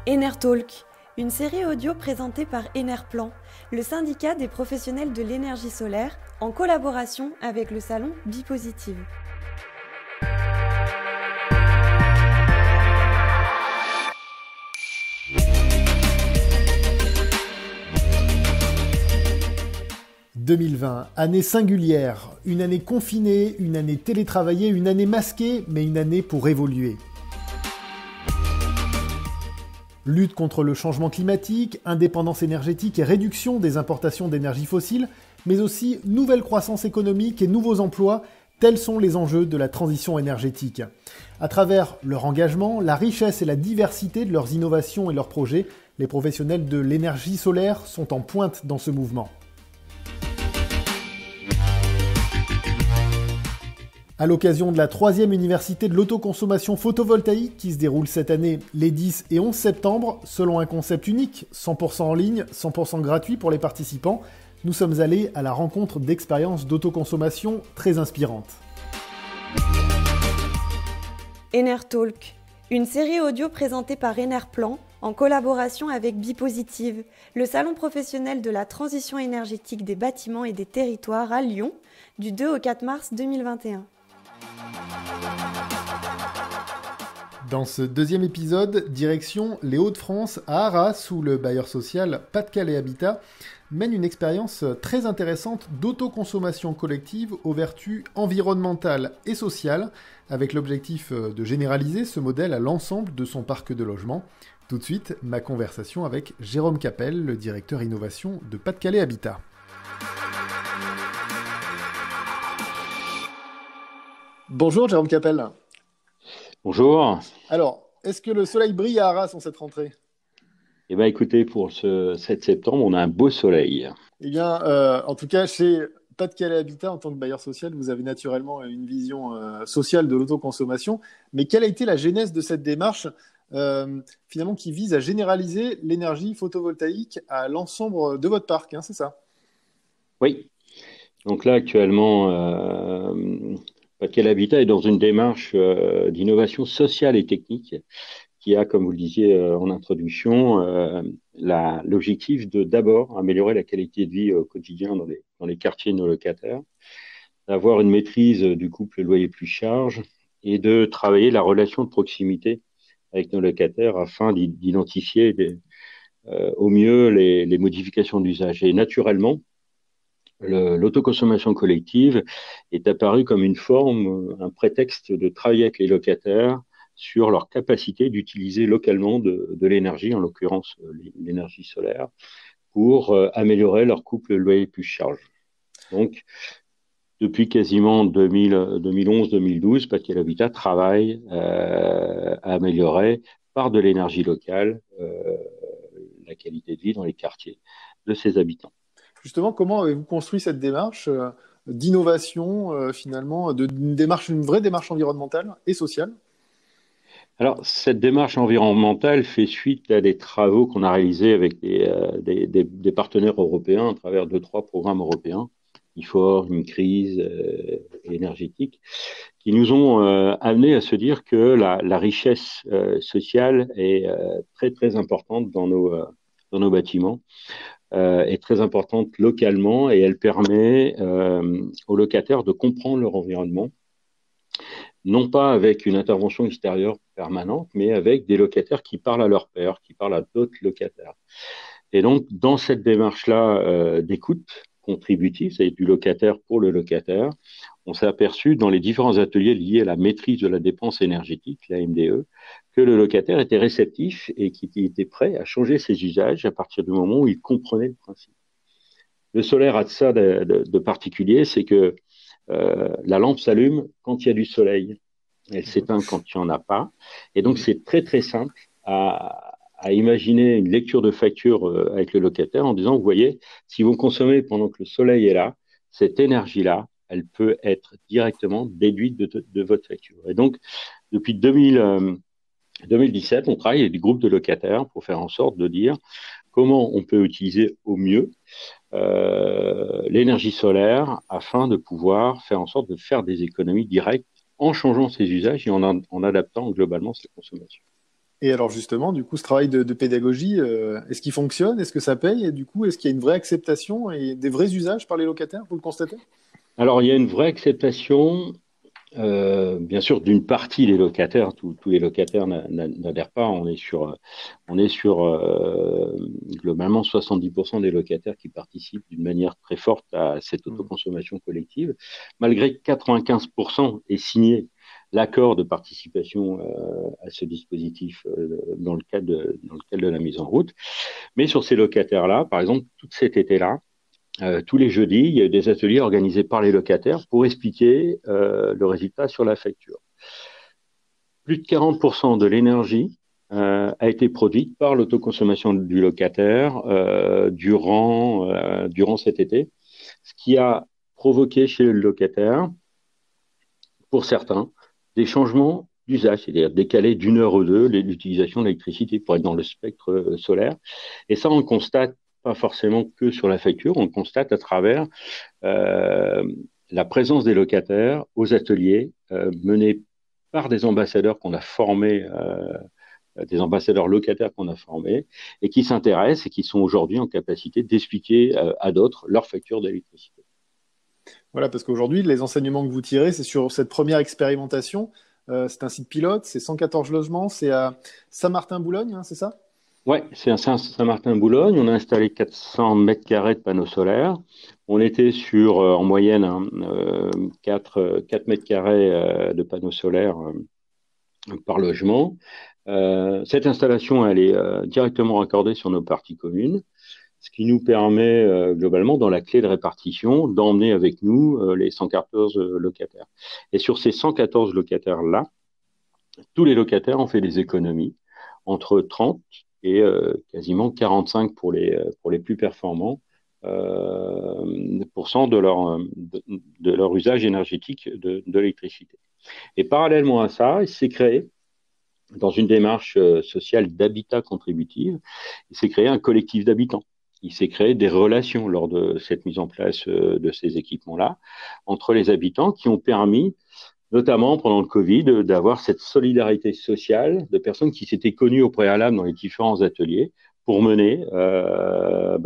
Enertalk, une série audio présentée par Enerplan, le syndicat des professionnels de l'énergie solaire, en collaboration avec le salon Bipositive. « 2020, année singulière, une année confinée, une année télétravaillée, une année masquée, mais une année pour évoluer. Lutte contre le changement climatique, indépendance énergétique et réduction des importations d'énergie fossile, mais aussi nouvelle croissance économique et nouveaux emplois, tels sont les enjeux de la transition énergétique. À travers leur engagement, la richesse et la diversité de leurs innovations et leurs projets, les professionnels de l'énergie solaire sont en pointe dans ce mouvement. À l'occasion de la 3e université de l'autoconsommation photovoltaïque qui se déroule cette année les 10 et 11 septembre, selon un concept unique, 100% en ligne, 100% gratuit pour les participants, nous sommes allés à la rencontre d'expériences d'autoconsommation très inspirantes. Enertalk, une série audio présentée par Enerplan en collaboration avec Bipositive, le salon professionnel de la transition énergétique des bâtiments et des territoires à Lyon, du 2 au 4 mars 2021. Dans ce deuxième épisode, direction les Hauts-de-France à Arras, où le bailleur social Pas-de-Calais Habitat mène une expérience très intéressante d'autoconsommation collective aux vertus environnementales et sociales, avec l'objectif de généraliser ce modèle à l'ensemble de son parc de logements. Tout de suite, ma conversation avec Jérôme Capel, le directeur innovation de Pas-de-Calais Habitat. Bonjour Jérôme Capel. Bonjour. Alors, est-ce que le soleil brille à Arras en cette rentrée ? Eh bien, écoutez, pour ce 7 septembre, on a un beau soleil. Eh bien, en tout cas, chez Pas-de-Calais Habitat, en tant que bailleur social, vous avez naturellement une vision sociale de l'autoconsommation. Mais quelle a été la genèse de cette démarche, finalement, qui vise à généraliser l'énergie photovoltaïque à l'ensemble de votre parc, hein, c'est ça ? Oui. Donc là, actuellement, Pas-de-Calais Habitat est dans une démarche d'innovation sociale et technique qui a, comme vous le disiez en introduction, l'objectif de d'abord améliorer la qualité de vie au quotidien dans les quartiers de nos locataires, d'avoir une maîtrise du couple loyer plus charge et de travailler la relation de proximité avec nos locataires afin d'identifier au mieux les modifications d'usage. Et naturellement, l'autoconsommation collective est apparue comme une forme, un prétexte de travailler avec les locataires sur leur capacité d'utiliser localement de l'énergie, en l'occurrence l'énergie solaire, pour améliorer leur couple loyer plus charge. Donc, depuis quasiment 2011-2012, Pas-de-Calais Habitat travaille à améliorer par de l'énergie locale la qualité de vie dans les quartiers de ses habitants. Justement, comment avez-vous construit cette démarche d'innovation, finalement, une vraie démarche environnementale et sociale ? Alors, cette démarche environnementale fait suite à des travaux qu'on a réalisés avec des partenaires européens à travers 2-3 programmes européens, IFOR, une crise énergétique, qui nous ont amenés à se dire que la richesse sociale est très, très importante dans nos bâtiments. Est très importante localement et elle permet aux locataires de comprendre leur environnement, non pas avec une intervention extérieure permanente, mais avec des locataires qui parlent à leur pairs, qui parlent à d'autres locataires. Et donc, dans cette démarche-là d'écoute contributive, c'est du locataire pour le locataire, on s'est aperçu dans les différents ateliers liés à la maîtrise de la dépense énergétique, la MDE, que le locataire était réceptif et qu'il était prêt à changer ses usages à partir du moment où il comprenait le principe. Le solaire a de ça de particulier, c'est que la lampe s'allume quand il y a du soleil. Elle s'éteint quand il n'y en a pas. Et donc, c'est très, très simple à imaginer une lecture de facture avec le locataire en disant, vous voyez, si vous consommez pendant que le soleil est là, cette énergie-là, elle peut être directement déduite de votre facture. Et donc, depuis 2017, on travaille avec des groupes de locataires pour faire en sorte de dire comment on peut utiliser au mieux l'énergie solaire afin de pouvoir faire en sorte de faire des économies directes en changeant ses usages et en adaptant globalement ses consommations. Et alors justement, du coup, ce travail de pédagogie, est-ce qu'il fonctionne? Est-ce que ça paye? Et du coup, est-ce qu'il y a une vraie acceptation et des vrais usages par les locataires? Vous le constatez? Alors, il y a une vraie acceptation. Bien sûr, d'une partie des locataires, tous les locataires n'adhèrent pas. On est sur globalement 70% des locataires qui participent d'une manière très forte à cette autoconsommation collective, malgré que 95% aient signé l'accord de participation à ce dispositif dans le cadre de la mise en route. Mais sur ces locataires-là, par exemple, tout cet été-là, tous les jeudis, il y a eu des ateliers organisés par les locataires pour expliquer le résultat sur la facture. Plus de 40% de l'énergie a été produite par l'autoconsommation du locataire durant cet été, ce qui a provoqué chez le locataire, pour certains, des changements d'usage, c'est-à-dire décaler d'une heure ou deux l'utilisation de l'électricité pour être dans le spectre solaire. Et ça, on le constate pas forcément que sur la facture, on le constate à travers la présence des locataires aux ateliers menés par des ambassadeurs qu'on a formés, des ambassadeurs locataires qu'on a formés, et qui s'intéressent et qui sont aujourd'hui en capacité d'expliquer à d'autres leur facture d'électricité. Voilà, parce qu'aujourd'hui, les enseignements que vous tirez, c'est sur cette première expérimentation. C'est un site pilote, c'est 114 logements, c'est à Saint-Martin-Boulogne, hein, c'est ça? Oui, c'est à Saint-Martin-Boulogne. On a installé 400 mètres carrés de panneaux solaires. On était sur, en moyenne, 4 mètres carrés de panneaux solaires par logement. Cette installation, elle est directement raccordée sur nos parties communes, ce qui nous permet globalement, dans la clé de répartition, d'emmener avec nous les 114 locataires. Et sur ces 114 locataires-là, tous les locataires ont fait des économies entre 30 et quasiment 45 pour les plus performants pourcents de leur usage énergétique de l'électricité. Et parallèlement à ça, il s'est créé, dans une démarche sociale d'habitat contributive, il s'est créé un collectif d'habitants. Il s'est créé des relations lors de cette mise en place de ces équipements-là entre les habitants qui ont permis, notamment pendant le Covid, d'avoir cette solidarité sociale de personnes qui s'étaient connues au préalable dans les différents ateliers pour mener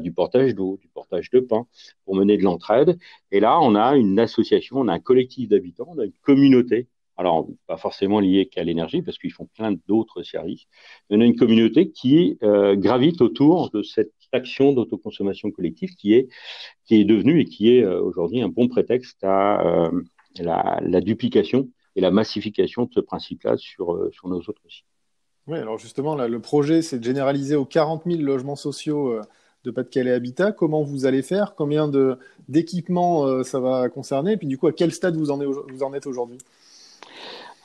du portage d'eau, du portage de pain, pour mener de l'entraide. Et là, on a une association, on a un collectif d'habitants, on a une communauté. Alors, pas forcément liée qu'à l'énergie, parce qu'ils font plein d'autres services. Mais on a une communauté qui gravite autour de cette action d'autoconsommation collective qui est devenue et qui est aujourd'hui un bon prétexte à la duplication et la massification de ce principe-là sur nos autres sites. Oui, alors justement, là, le projet, c'est de généraliser aux 40 000 logements sociaux de Pas-de-Calais Habitat. Comment vous allez faire? Combien d'équipements ça va concerner? Et puis du coup, à quel stade vous en êtes aujourd'hui?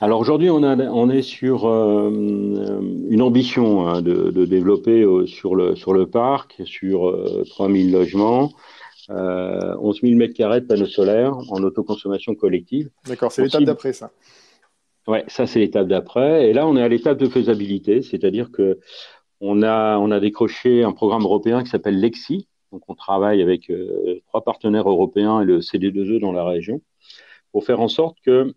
Alors aujourd'hui, on est sur une ambition de développer sur le parc, sur 3 000 logements, 11 000 mètres carrés de panneaux solaires en autoconsommation collective. D'accord, c'est l'étape d'après, ça. Ouais, ça c'est l'étape d'après. Et là, on est à l'étape de faisabilité, c'est-à-dire que on a décroché un programme européen qui s'appelle l'EXI. Donc, on travaille avec 3 partenaires européens et le CD2E dans la région pour faire en sorte que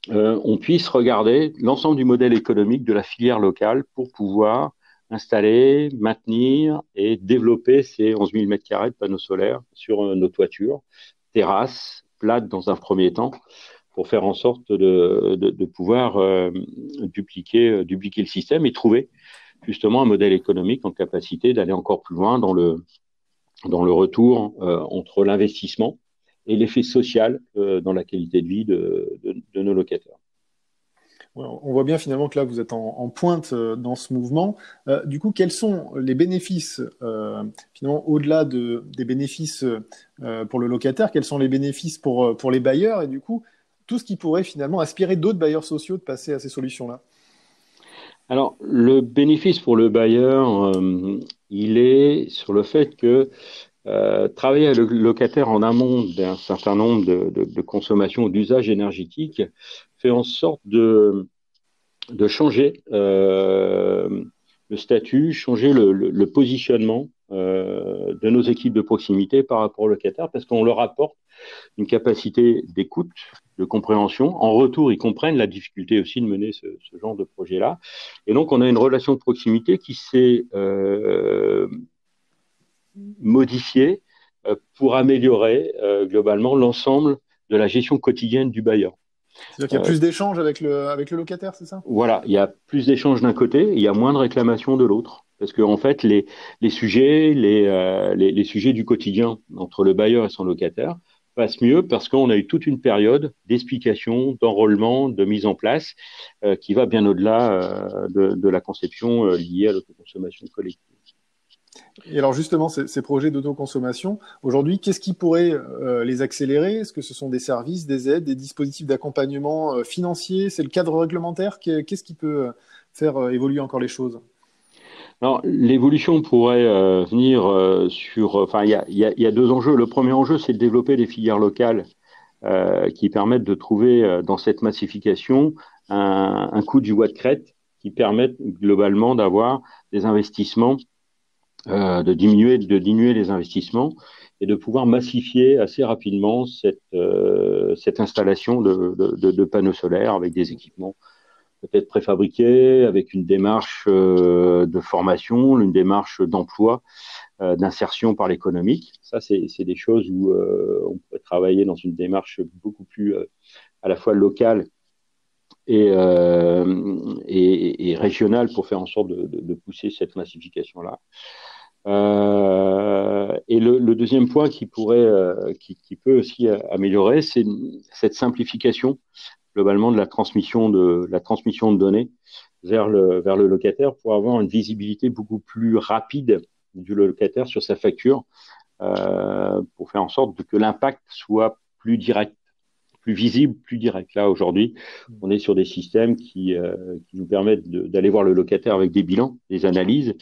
on puisse regarder l'ensemble du modèle économique de la filière locale pour pouvoir installer, maintenir et développer ces 11 000 mètres carrés de panneaux solaires sur nos toitures, terrasses, plates dans un premier temps, pour faire en sorte de pouvoir dupliquer le système et trouver justement un modèle économique en capacité d'aller encore plus loin dans le retour entre l'investissement et l'effet social dans la qualité de vie de nos locataires. Ouais, on voit bien finalement que là, vous êtes en pointe dans ce mouvement. Du coup, quels sont les bénéfices, finalement, au-delà des bénéfices pour le locataire, quels sont les bénéfices pour les bailleurs et du coup, tout ce qui pourrait finalement inspirer d'autres bailleurs sociaux de passer à ces solutions-là? Alors, le bénéfice pour le bailleur, il est sur le fait que travailler avec le locataire en amont d'un certain nombre de consommations, d'usages énergétiques, fait en sorte de changer le statut, changer le positionnement de nos équipes de proximité par rapport au locataire, parce qu'on leur apporte une capacité d'écoute, de compréhension. En retour, ils comprennent la difficulté aussi de mener ce genre de projet-là. Et donc, on a une relation de proximité qui s'est modifiée pour améliorer globalement l'ensemble de la gestion quotidienne du bailleur. C'est-à-dire qu'il y a plus d'échanges avec le locataire, c'est ça? Voilà, il y a plus d'échanges d'un côté, il y a moins de réclamations de l'autre. Parce que en fait, les sujets du quotidien entre le bailleur et son locataire passent mieux parce qu'on a eu toute une période d'explication, d'enrôlement, de mise en place qui va bien au-delà de la conception liée à l'autoconsommation collective. Et alors justement, ces projets d'autoconsommation, aujourd'hui, qu'est-ce qui pourrait les accélérer? Est-ce que ce sont des services, des aides, des dispositifs d'accompagnement financier? C'est le cadre réglementaire? Qu'est-ce qui peut faire évoluer encore les choses? Alors, l'évolution pourrait venir enfin, il y a deux enjeux. Le premier enjeu, c'est de développer des filières locales qui permettent de trouver dans cette massification un coût du bois de crête qui permettent globalement d'avoir des investissements, de diminuer les investissements et de pouvoir massifier assez rapidement cette installation de panneaux solaires avec des équipements peut-être préfabriqués, avec une démarche de formation, une démarche d'emploi, d'insertion par l'économique. Ça, c'est des choses où on pourrait travailler dans une démarche beaucoup plus à la fois locale et régionale pour faire en sorte de pousser cette massification-là. Et le deuxième point qui peut aussi améliorer, c'est cette simplification globalement de la transmission de données vers le locataire pour avoir une visibilité beaucoup plus rapide du locataire sur sa facture pour faire en sorte que l'impact soit plus direct, plus visible, plus direct. Là, aujourd'hui, on est sur des systèmes qui nous permettent d'aller voir le locataire avec des bilans, des analyses.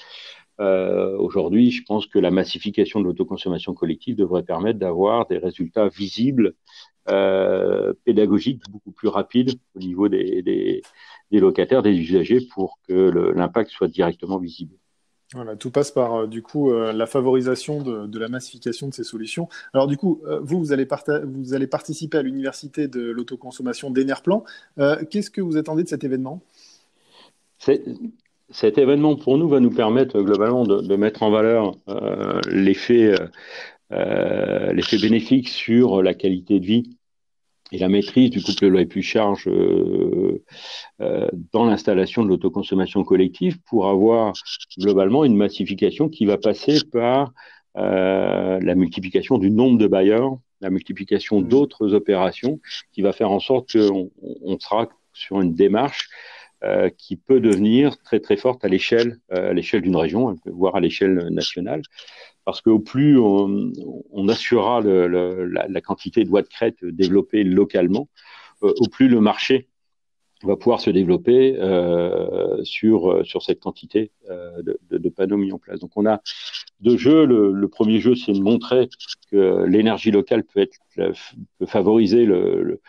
Aujourd'hui, je pense que la massification de l'autoconsommation collective devrait permettre d'avoir des résultats visibles, pédagogiques, beaucoup plus rapides au niveau des locataires, des usagers, pour que l'impact soit directement visible. Voilà, tout passe par du coup la favorisation de la massification de ces solutions. Alors du coup, vous allez participer à l'université de l'autoconsommation d'Enerplan. Qu'est-ce que vous attendez de cet événement? Cet événement, pour nous, va nous permettre globalement de mettre en valeur l'effet bénéfique sur la qualité de vie et la maîtrise du couple loyer plus charge dans l'installation de l'autoconsommation collective pour avoir globalement une massification qui va passer par la multiplication du nombre de bailleurs, la multiplication d'autres opérations qui va faire en sorte qu'on sera sur une démarche qui peut devenir très très forte à l'échelle d'une région, voire à l'échelle nationale, parce qu'au plus on assurera la quantité de bois de crête développée localement, au plus le marché va pouvoir se développer sur cette quantité de panneaux mis en place. Donc on a deux jeux. Le premier jeu, c'est de montrer que l'énergie locale peut favoriser le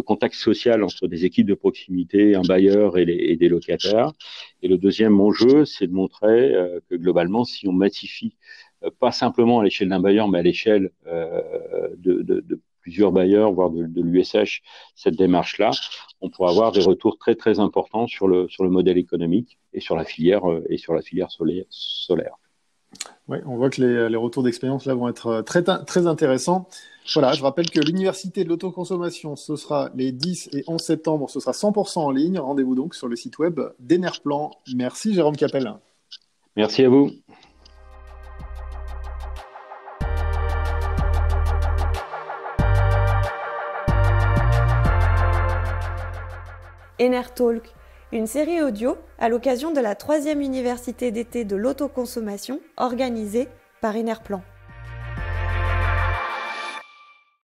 contact social entre des équipes de proximité, un bailleur et des locataires. Et le deuxième enjeu, c'est de montrer que globalement, si on massifie, pas simplement à l'échelle d'un bailleur, mais à l'échelle de plusieurs bailleurs, voire de l'USH, cette démarche-là, on pourra avoir des retours très très importants sur le modèle économique et sur la filière solaire. Oui, on voit que les retours d'expérience là vont être très, très intéressants. Voilà, je rappelle que l'Université de l'autoconsommation, ce sera les 10 et 11 septembre, ce sera 100% en ligne. Rendez-vous donc sur le site web d'Enerplan. Merci Jérôme Capel. Merci à vous. Enertalk, une série audio à l'occasion de la 3e université d'été de l'autoconsommation organisée par Enerplan.